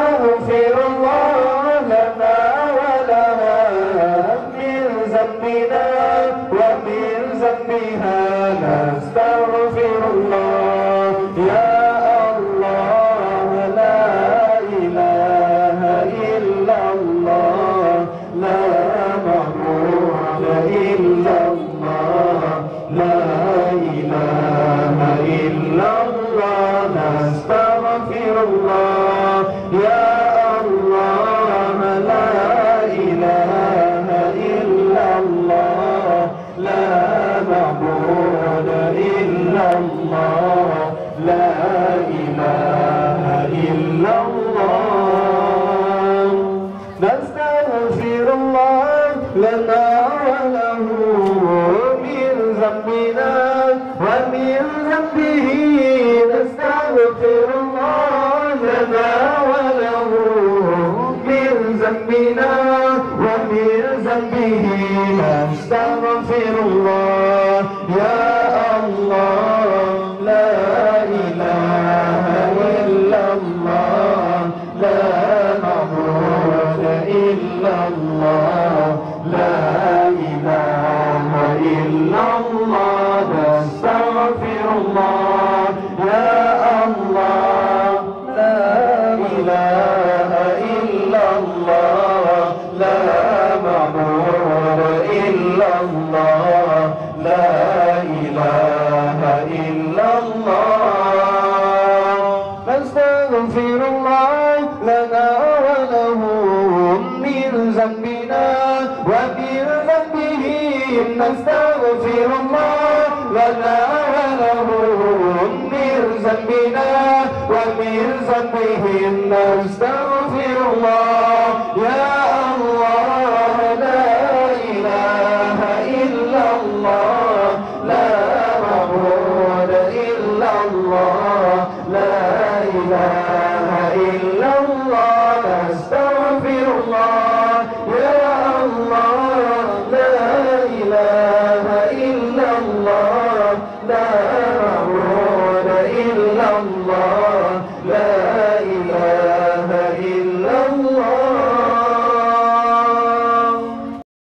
نستغفر الله لنا ولها من ذنبنا ومن ذنبها نستغفر الله يا الله لا إله إلا الله لا معبود إلا الله لا إله إلا الله نستغفر الله يا الله لا إله إلا الله لا معبود إلا الله لا إله إلا الله نستغفر الله لنا وله من ذنبنا ومن ذنبه نستغفر الله لنا وله من ذنبنا ومن ذنبه نستغفر الله يا الله لا إله إلا الله لا معبود إلا الله لا إله إلا الله نستغفر الله يا الله لا إله إلا الله لا معبود إلا الله لا إله إلا الله نستغفر الله لنا وله من ذنبنا ومن ذنبه نستغفر الله لنا وله من ذنبنا ومن ذنبه نستغفر الله يا الله لا إله إلا الله لا معبود إلا الله لا إله إلا الله نستغفر الله